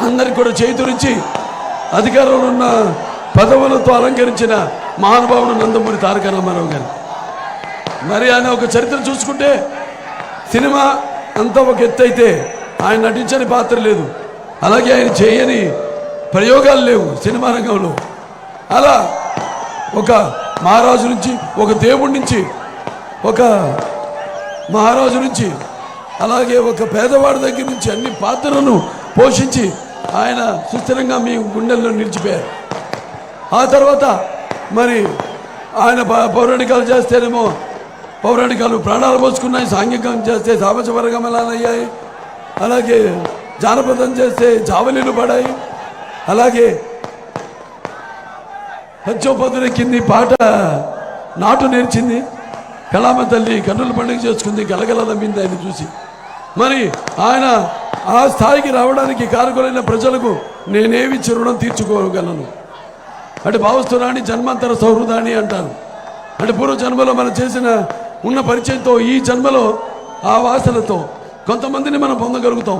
అందరికి కూడా చేతురించి అధికారంలో ఉన్న పదవులతో అలంకరించిన మహానుభావుడు నందమూరి తారక రామారావు గారు. మరి ఆయన ఒక చరిత్ర చూసుకుంటే సినిమా అంతా ఒక ఎత్తు అయితే ఆయన నటించని పాత్ర లేదు, అలాగే ఆయన చేయని ప్రయోగాలు లేవు సినిమా రంగంలో. అలా ఒక మహారాజు నుంచి, ఒక దేవుడి నుంచి, ఒక మహారాజు నుంచి, అలాగే ఒక పేదవాడి దగ్గర నుంచి అన్ని పాత్రలను పోషించి ఆయన సుస్థిరంగా మీ గుండెల్లో నిలిచిపోయారు. ఆ తర్వాత మరి ఆయన పౌరాణికాలు చేస్తేనేమో పౌరాణికాలు ప్రాణాలు పోసుకున్నాయి, సాంఘికం చేస్తే సామాజిక వర్గమలాలు అయ్యాయి, అలాగే జానపదం చేస్తే జావలీలు పడాయి, అలాగే హచ్చోపదులెక్కింది పాట నాటు నేర్చింది, కళామ తల్లి కన్నుల పండుగ చేసుకుంది, గలగల నమ్మింది ఆయన చూసి. మరి ఆయన ఆ స్థాయికి రావడానికి కారకులైన ప్రజలకు నేనేమిచ్చి రుణం తీర్చుకోగలను అంటే భావస్తురాణి జన్మాంతర సౌహృదాన్ని అంటారు. అంటే పూర్వ జన్మలో మనం చేసిన ఉన్న పరిచయంతో ఈ జన్మలో ఆ వాసనతో కొంతమందిని మనం పొందగలుగుతాం.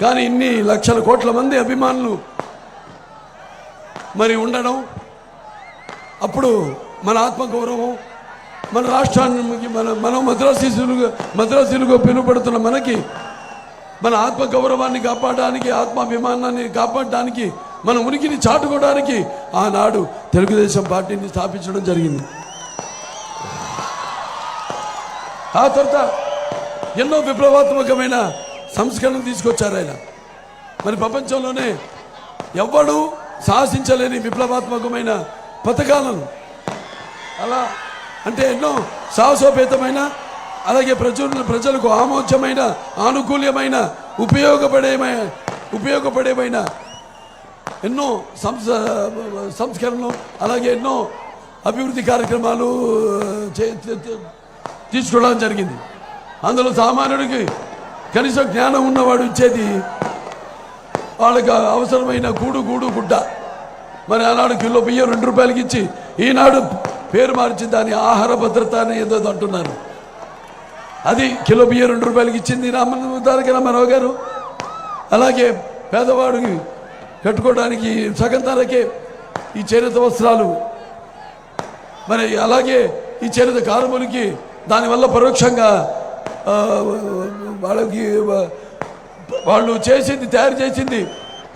కానీ ఇన్ని లక్షల కోట్ల మంది అభిమానులు మరి ఉండడం, అప్పుడు మన ఆత్మగౌరవం, మన రాష్ట్రానికి మనం మద్రాసీలుగా పిలువబడుతున్న మనకి మన ఆత్మగౌరవాన్ని కాపాడడానికి, ఆత్మాభిమానాన్ని కాపాడడానికి, మన ఉనికిని చాటుకోవడానికి ఆనాడు తెలుగుదేశం పార్టీని స్థాపించడం జరిగింది. ఆ తర్వాత ఎన్నో విప్లవాత్మకమైన సంస్కరణలు తీసుకొచ్చారు ఆయన. మరి ప్రపంచంలోనే ఎవ్వడూ సాహసించలేని విప్లవాత్మకమైన పథకాలను, అలా అంటే ఎన్నో సాహసోపేతమైన, అలాగే ప్రజలకు ఆమోదమైన, ఆనుకూల్యమైన, ఉపయోగపడేమైన ఎన్నో సంస్కరణలు, అలాగే ఎన్నో అభివృద్ధి కార్యక్రమాలు తీసుకోవడం జరిగింది. అందులో సామాన్యుడికి కనీసం జ్ఞానం ఉన్నవాడు ఇచ్చేది వాళ్ళకి అవసరమైన గుడ్డ. మరి ఆనాడు కిలో బియ్యం 2 రూపాయలకి ఇచ్చి ఈనాడు పేరు మార్చి దాని ఆహార భద్రత అని ఏదో అంటున్నారు. అది కిలో బియ్యం 2 రూపాయలకి ఇచ్చింది తారక రామారావు గారు. అలాగే పేదవాడికి కట్టుకోవడానికి సగం ధరకే ఈ చేనేత వస్త్రాలు, మరి అలాగే ఈ చేనేత కార్మికులకి దానివల్ల పరోక్షంగా వాళ్ళు తయారు చేసింది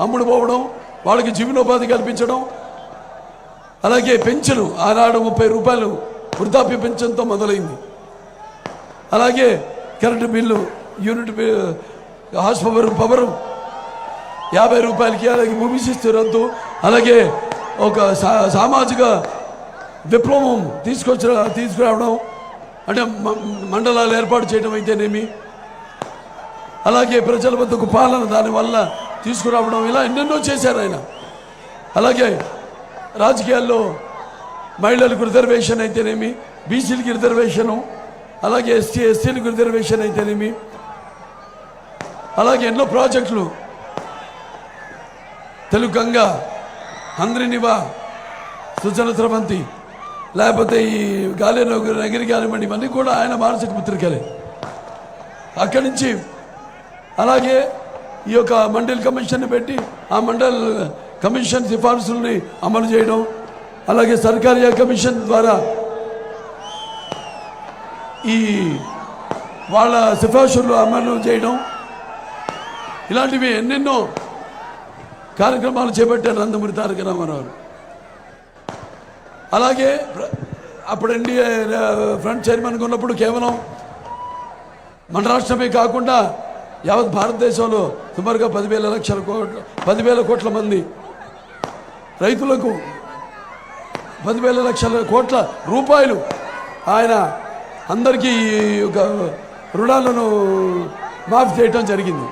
అమ్ముడు పోవడం, వాళ్ళకి జీవనోపాధి కల్పించడం, అలాగే పెన్షన్ ఆనాడు 30 రూపాయలు వృద్ధాప్య పెన్షన్తో మొదలైంది. అలాగే current bill unit horse power 50 రూపాయలకి, అలాగే భూమి శిస్తు రద్దు, అలాగే ఒక సామాజిక విప్లవం తీసుకురావడం, అంటే మండలాలు ఏర్పాటు చేయడం అయితేనేమి, అలాగే ప్రజల వద్దకు పాలన దానివల్ల తీసుకురావడం, ఇలా ఎన్నెన్నో చేశారు ఆయన. అలాగే రాజకీయాల్లో మహిళలకు రిజర్వేషన్ అయితేనేమి, బీసీలకి రిజర్వేషను, అలాగే ఎస్సీలకు రిజర్వేషన్ అయితేనేమి, అలాగే ఎన్నో ప్రాజెక్టులు, తెలుగు గంగ, హంద్రినివా, సుజల స్రవంతి, లేకపోతే ఈ గాలి నగిరి కానివ్వండి, ఇవన్నీ కూడా ఆయన మానసిక పత్రికలే. అక్కడి నుంచి అలాగే ఈ యొక్క మండల్ కమిషన్ పెట్టి ఆ మండల్ కమిషన్ సిఫార్సుల్ని అమలు చేయడం, అలాగే సర్కారియా కమిషన్ ద్వారా ఈ వాళ్ళ సిఫార్సులు అమలు చేయడం, ఇలాంటివి ఎన్నెన్నో కార్యక్రమాలు చేపట్టారు నందమూరి తారక రామారావు. అలాగే అప్పుడు ఎన్డీఏ ఫ్రంట్ చైర్మన్గా ఉన్నప్పుడు కేవలం మన రాష్ట్రమే కాకుండా యావత్ భారతదేశంలో సుమారుగా 10,000 కోట్ల మంది రైతులకు 10,000 లక్షల కోట్ల రూపాయలు ఆయన అందరికీ ఒక రుణాలను మాఫీ చేయటం జరిగింది.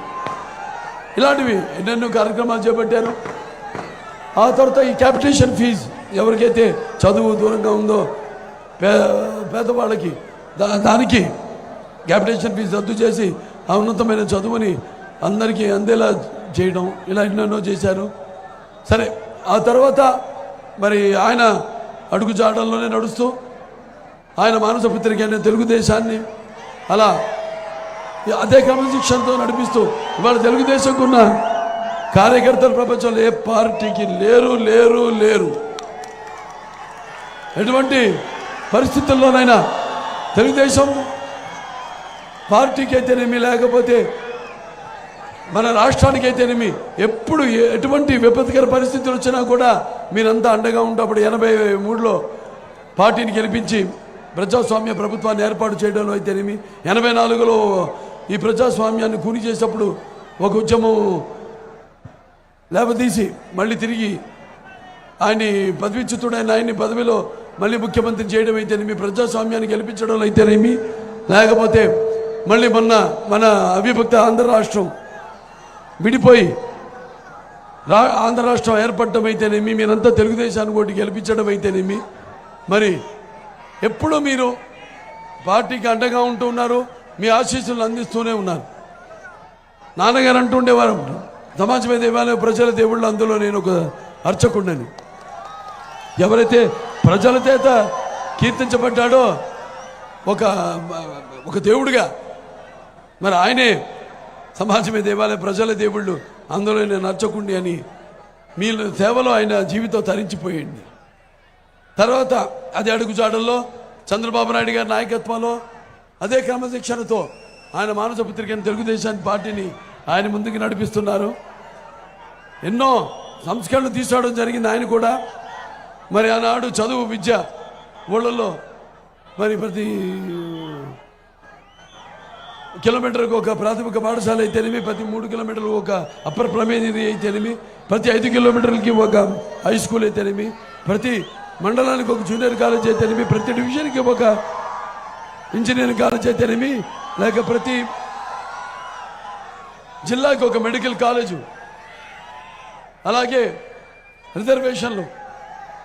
ఇలాంటివి ఎన్నెన్నో కార్యక్రమాలు చేపట్టారు. ఆ తర్వాత ఈ క్యాపిటేషన్ ఫీజు ఎవరికైతే చదువు దూరంగా ఉందో పేదవాళ్ళకి దానికి క్యాపిటేషన్ ఫీజు రద్దు చేసి ఆ ఉన్నతమైన చదువుని అందరికీ అందేలా చేయడం, ఇలా ఎన్నెన్నో చేశారు. సరే, ఆ తర్వాత మరి ఆయన అడుగుజాడల్లోనే నడుస్తూ ఆయన మానస పత్రిక అనే తెలుగుదేశాన్ని అలా అదే క్రమశిక్షణతో నడిపిస్తూ ఇవాళ తెలుగుదేశంకు ఉన్న కార్యకర్తలు ప్రపంచంలో ఏ పార్టీకి లేరు లేరు లేరు. ఎటువంటి పరిస్థితుల్లోనైనా తెలుగుదేశం పార్టీకి అయితేనేమి, లేకపోతే మన రాష్ట్రానికి అయితేనేమి, ఎప్పుడు ఎటువంటి విపత్కర పరిస్థితులు వచ్చినా కూడా మీరంతా అండగా ఉంటప్పుడు 83లో పార్టీని గెలిపించి ప్రజాస్వామ్య ప్రభుత్వాన్ని ఏర్పాటు చేయడంలో అయితేనేమి, 84లో ఈ ప్రజాస్వామ్యాన్ని కూని చేసేటప్పుడు ఒక ఉద్యమం లేవదీసి మళ్ళీ తిరిగి ఆయన్ని పదవిచ్యుతుడైన ఆయన్ని పదవిలో మళ్ళీ ముఖ్యమంత్రి చేయడం అయితేనేమి, ప్రజాస్వామ్యాన్ని గెలిపించడంలో అయితేనేమి, లేకపోతే మళ్ళీ మన అవిభక్త ఆంధ్ర రాష్ట్రం విడిపోయి ఆంధ్ర రాష్ట్రం ఏర్పడటం అయితేనేమి, మీరంతా తెలుగుదేశాన్ని ఓటు గెలిపించడం అయితేనేమి, మరి ఎప్పుడూ మీరు పార్టీకి అండగా ఉంటూ ఉన్నారు, మీ ఆశీస్సులు అందిస్తూనే ఉన్నారు. నాన్నగారు అంటుండేవారు, సమాజమే దేవాలయం ప్రజల దేవుళ్ళు, అందులో నేను ఒక అర్చకుండని. ఎవరైతే ప్రజల చేత కీర్తించబడ్డాడో ఒక దేవుడిగా, మరి ఆయనే సమాజమే దేవాలయం ప్రజల దేవుళ్ళు, అందులో నేను అర్చకుండి అని మీ సేవలో ఆయన జీవితం తరించిపోయింది. తర్వాత అదే అడుగుజాడల్లో చంద్రబాబు నాయుడు గారి నాయకత్వంలో అదే క్రమశిక్షణతో ఆయన మానసపుత్రికైన తెలుగుదేశాన్ని పార్టీని ఆయన ముందుకు నడిపిస్తున్నారు. ఎన్నో సంస్కరణలు తీసుకోవడం జరిగింది ఆయన కూడా. మరి ఆనాడు చదువు విద్య ఊళ్ళల్లో మరి ప్రతి కిలోమీటర్కు ఒక ప్రాథమిక పాఠశాల అయితేనేమి, ప్రతి 3 కిలోమీటర్లు ఒక అప్పర్ ప్రైమరీ అయితేనేమి, ప్రతి 5 కిలోమీటర్లకి ఒక హై స్కూల్ అయితేనేమి, ప్రతి మండలానికి ఒక జూనియర్ కాలేజ్ అయితేనేమి, ప్రతి డివిజన్కి ఒక ఇంజనీరింగ్ కాలేజ్ అయితేనేమి, లేక ప్రతి జిల్లాకి ఒక మెడికల్ కాలేజు, అలాగే రిజర్వేషన్లు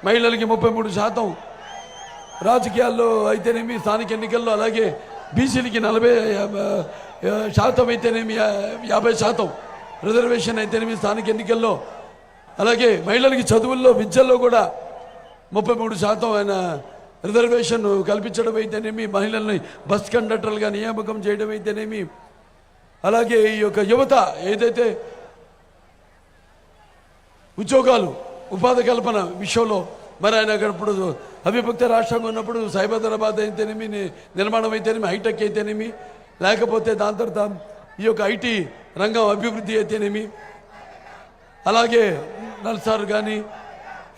మహిళలకి 33%, రాజకీయాల్లో అయితేనేమి, స్థానిక ఎన్నికల్లో అలాగే బీసీలకి 40% అయితేనేమి, 50% రిజర్వేషన్ అయితేనేమి స్థానిక ఎన్నికల్లో, అలాగే మహిళలకి చదువుల్లో విద్యల్లో కూడా 33% ఆయన రిజర్వేషన్ కల్పించడం అయితేనేమి, మహిళల్ని బస్ కండక్టర్లుగా నియామకం చేయడం అయితేనేమి, అలాగే ఈ యొక్క యువత ఏదైతే ఉద్యోగాలు ఉపాధి కల్పన విషయంలో మరి ఆయన అక్కడప్పుడు అవిభక్త రాష్ట్రంగా ఉన్నప్పుడు సైబరాబాద్ అయితేనేమి, నిర్మాణం అయితేనేమి, హైటెక్ అయితేనేమి, లేకపోతే దాని తర్వాత ఈ యొక్క ఐటీ రంగం అభివృద్ధి అయితేనేమి, అలాగే నల్సార్ కానీ,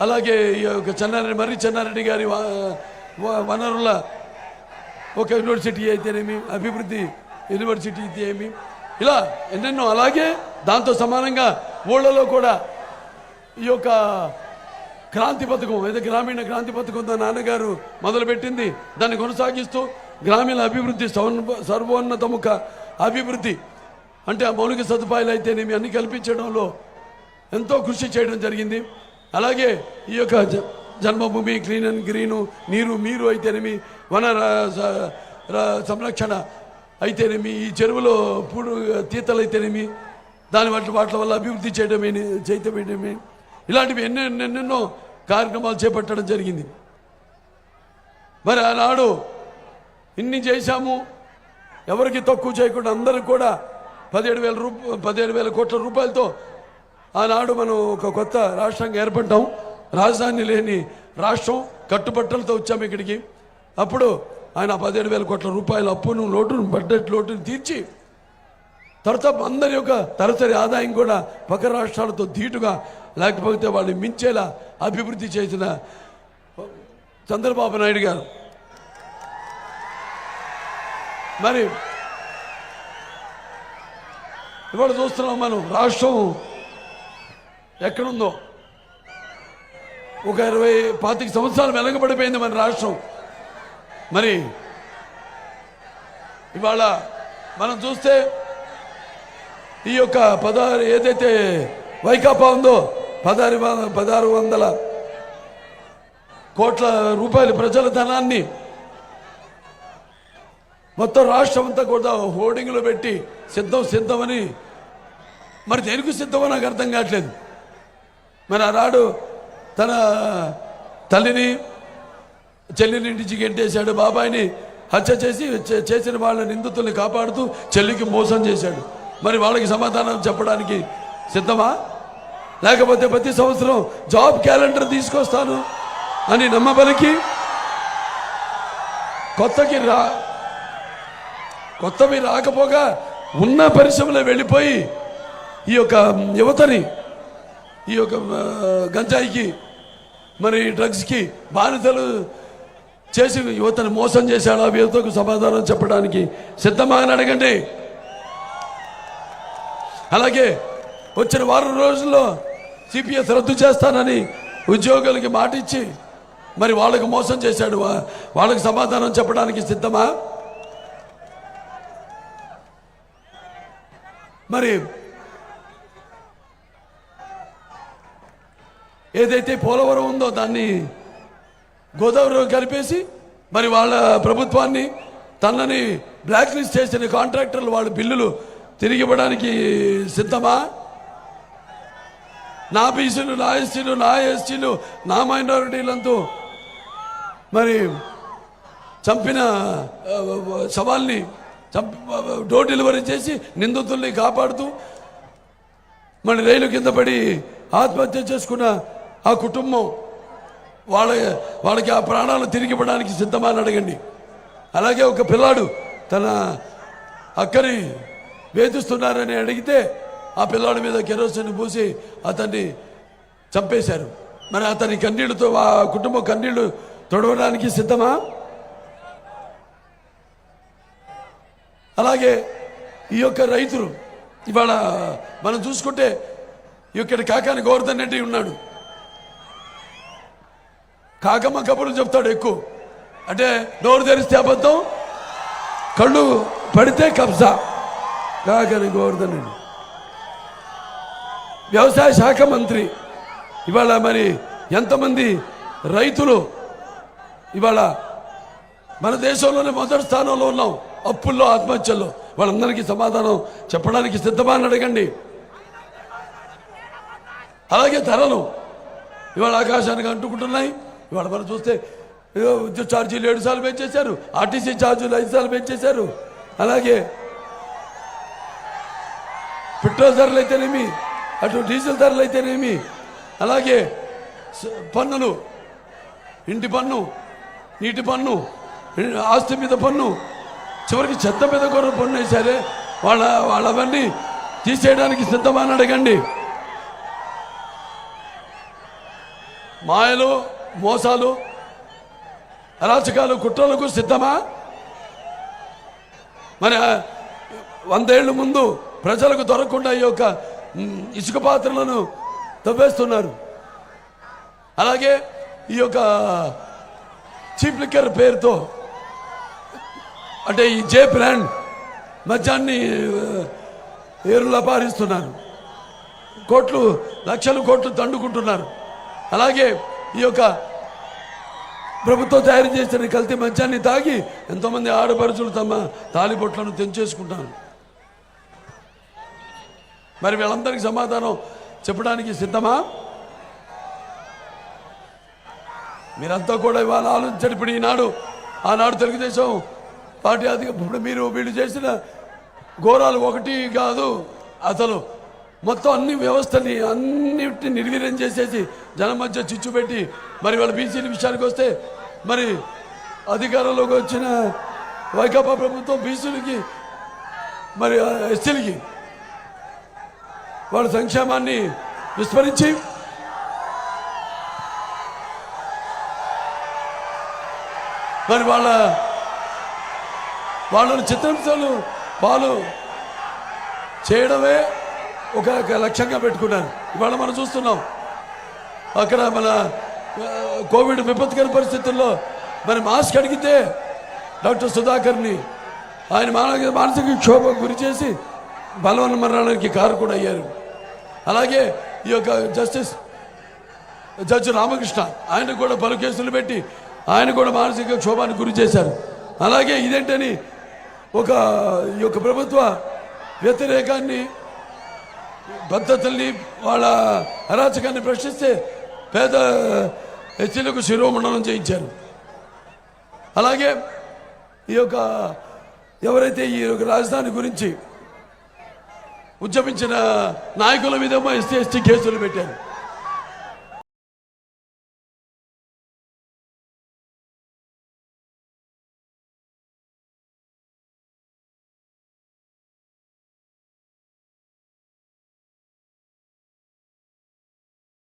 అలాగే ఈ యొక్క చెన్నారెడ్డి గారి వనరుల ఒక యూనివర్సిటీ అయితేనేమి, అభివృద్ధి యూనివర్సిటీ అయితేనేమి, ఇలా ఎన్నెన్నో. అలాగే దాంతో సమానంగా ఊళ్ళలో కూడా ఈ యొక్క క్రాంతి పథకం ఏదో గ్రామీణ క్రాంతి పథకంతో నాన్నగారు మొదలుపెట్టింది, దాన్ని కొనసాగిస్తూ గ్రామీణ అభివృద్ధి సర్వోన్నతముఖ అభివృద్ధి అంటే ఆ మౌలిక సదుపాయాలు అయితేనేమి అన్ని కల్పించడంలో ఎంతో కృషి చేయడం జరిగింది. అలాగే ఈ యొక్క జన్మభూమి, క్లీన్ అండ్ గ్రీను, నీరు అయితేనేమి, వన సంరక్షణ అయితేనేమి, ఈ చెరువులో తీతలు అయితేనేమి, దాని వాటి వల్ల అభివృద్ధి చేయటమేమి, ఇలాంటివి ఎన్నెన్నో కార్యక్రమాలు చేపట్టడం జరిగింది. మరి ఆనాడు ఇన్ని చేశాము, ఎవరికి తక్కువ చేయకుండా అందరూ కూడా 17,000 కోట్ల రూపాయలతో ఆనాడు మనం ఒక కొత్త రాష్ట్రంగా ఏర్పడ్డాం. రాజధాని లేని రాష్ట్రం, కట్టుబట్టలతో వచ్చాము ఇక్కడికి. అప్పుడు ఆయన 17,000 కోట్ల రూపాయల అప్పును బడ్జెట్ లోటును తీర్చి తర్వాత అందరి యొక్క తరచరి ఆదాయం కూడా పక్క రాష్ట్రాలతో ధీటుగా లేకపోతే వాళ్ళు మించేలా అభివృద్ధి చేసిన చంద్రబాబు నాయుడు గారు. మరి ఇవాళ చూస్తున్నాం మనం రాష్ట్రం ఎక్కడుందో. ఒక 20-25 సంవత్సరాలు వెనకబడిపోయింది మన రాష్ట్రం. మరి ఇవాళ మనం చూస్తే ఈ యొక్క 16 ఏదైతే వైకాపా ఉందో 1600 కోట్ల రూపాయల ప్రజల ధనాన్ని మొత్తం రాష్ట్రం అంతా కూడా హోర్డింగ్లో పెట్టి సిద్ధమని, మరి దేనికి సిద్ధమో నాకు అర్థం కావట్లేదు. మరి ఆనాడు తన తల్లిని చెల్లిని ఇంటికి గెంటేశాడు, బాబాయిని హత్య చేసిన వాళ్ళ నిందితుల్ని కాపాడుతూ చెల్లికి మోసం చేశాడు. మరి వాళ్ళకి సమాధానం చెప్పడానికి సిద్ధమా? లేకపోతే ప్రతి సంవత్సరం జాబ్ క్యాలెండర్ తీసుకొస్తాను అని నమ్మబలికి కొత్తవి రాకపోగా ఉన్న పరిశ్రమలో వెళ్ళిపోయి ఈ యొక్క యువతని ఈ యొక్క గంజాయికి మరి డ్రగ్స్కి బానిసలు చేసి యువతను మోసం చేశాడు. ఆ యువతకు సమాధానం చెప్పడానికి సిద్ధమా అని అడగండి. అలాగే వచ్చిన వారం రోజుల్లో సిపిఎస్ రద్దు చేస్తానని ఉద్యోగులకి మాట ఇచ్చి మరి వాళ్ళకు మోసం చేశాడు. వాళ్ళకి సమాధానం చెప్పడానికి సిద్ధమా? మరి ఏదైతే పోలవరం ఉందో దాన్ని గోదావరిలో కలిపేసి మరి వాళ్ళ ప్రభుత్వాన్ని తనని బ్లాక్ లిస్ట్ చేసిన కాంట్రాక్టర్లు వాళ్ళ బిల్లులు తిరిగి ఇవ్వడానికి సిద్ధమా? నా బీసీలు, నా ఎస్సీలు, నా ఎస్టీలు, నా మైనారిటీలంతా మరి చంపిన శవాల్ని డోర్ డెలివరీ చేసి నిందితుల్ని కాపాడుతూ మరి రైలు కింద పడి ఆత్మహత్య చేసుకున్న ఆ కుటుంబం వాళ్ళకి ఆ ప్రాణాలు తిరిగి ఇవ్వడానికి సిద్ధమా అని అడగండి. అలాగే ఒక పిల్లాడు తన అక్కని వేధిస్తున్నారని అడిగితే ఆ పిల్లాడి మీద కెరోసిన్ పూసి అతన్ని చంపేశారు. మరి అతని కన్నీళ్లతో ఆ కుటుంబం కన్నీళ్లు తొడవడానికి సిద్ధమా? అలాగే ఈ యొక్క రైతులు ఇవాళ మనం చూసుకుంటే ఇక్కడ కాకాని గోవర్ధన్ రెడ్డి ఉన్నాడు. కాకమ్మ కబుర్లు చెప్తాడు ఎక్కువ. అంటే నోరు తెరిస్తే అబద్ధం, కళ్ళు పడితే కబ్జా. కాకాని గోవర్ధన్ రెడ్డి వ్యవసాయ శాఖ మంత్రి. ఇవాళ మరి ఎంతమంది రైతులు ఇవాళ మన దేశంలోనే మొదటి స్థానంలో ఉన్నాం అప్పుల్లో, ఆత్మహత్యల్లో. వాళ్ళందరికీ సమాధానం చెప్పడానికి సిద్ధమా అని అడగండి. అలాగే ధరలు ఇవాళ ఆకాశానికి అంటుకుంటున్నాయి. ఇవాళ మనం చూస్తే విద్యుత్ ఛార్జీలు 7 సార్లు పెంచేశారు, ఆర్టీసీ ఛార్జీలు 5 సార్లు పెంచేశారు. అలాగే పెట్రోల్ ధరలు అయితేనేమి, అటు డీజిల్ ధరలు అయితేనేమి, అలాగే పన్నులు, ఇంటి పన్ను, నీటి పన్ను, ఆస్తి మీద పన్ను, చివరికి చెత్త మీద కూడా పన్ను వేశారే. వాళ్ళవన్నీ తీసేయడానికి సిద్ధమా అని అడగండి. మాయలు, మోసాలు, అరాచకాలు, కుట్రలకు సిద్ధమా? మరి 100 ఏళ్ళ ముందు ప్రజలకు దొరకకుండా ఈ యొక్క ఇసుక పాత్రలను తవ్వేస్తున్నారు. అలాగే ఈ యొక్క చీప్ లిక్కర్ పేరుతో అంటే ఈ జే బ్రాండ్ మద్యాన్ని ఏరులా పారిస్తున్నారు. లక్షల కోట్లు దండుకుంటున్నారు. అలాగే ఈ యొక్క ప్రభుత్వం తయారు చేసిన కల్తీ మద్యాన్ని తాగి ఎంతోమంది ఆడపడుచులు తమ తాలిబొట్లను తెంచేసుకుంటారు. మరి వీళ్ళందరికీ సమాధానం చెప్పడానికి సిద్ధమా? మీరంతా కూడా ఇవాళ ఆలోచించండి. ఇప్పుడు ఆనాడు తెలుగుదేశం పార్టీ ఇప్పుడు వీళ్ళు చేసిన ఘోరాలు ఒకటి కాదు, అసలు మొత్తం అన్ని వ్యవస్థని అన్నిటిని నిర్వీర్యం చేసేసి జనం మధ్య చిచ్చు పెట్టి మరి వాళ్ళ బీసీల విషయానికి వస్తే మరి అధికారంలోకి వచ్చిన వైకాపా ప్రభుత్వం బీసీలకి మరి ఎస్సీలకి వాళ్ళ సంక్షేమాన్ని విస్మరించి మరి వాళ్ళని చిత్రహింసలు పాలు చేయడమే ఒక లక్ష్యంగా పెట్టుకున్నారు. ఇవాళ మనం చూస్తున్నాం అక్కడ మన కోవిడ్ విపత్కర పరిస్థితుల్లో మరి మాస్క్ అడిగితే డాక్టర్ సుధాకర్ని ఆయన మానసిక క్షోభకు గురి చేసి బలవన మరణానికి కారకుడు అయ్యారు. అలాగే ఈ యొక్క జడ్జి రామకృష్ణ ఆయన కూడా పలు కేసులు పెట్టి ఆయన కూడా మానసిక క్షోభానికి గురి చేశారు. అలాగే ఇదేంటని ఈ యొక్క ప్రభుత్వ వ్యతిరేకాన్ని, పద్ధతుల్ని, వాళ్ళ అరాచకాన్ని ప్రశ్నిస్తే పేద ఎస్సీలకు శిరోమండనం చేయించారు. అలాగే ఈ యొక్క ఎవరైతే ఈ యొక్క రాజధాని గురించి ఉద్యమించిన నాయకుల మీదేమో ఎస్సీ ఎస్టీ కేసులు పెట్టారు.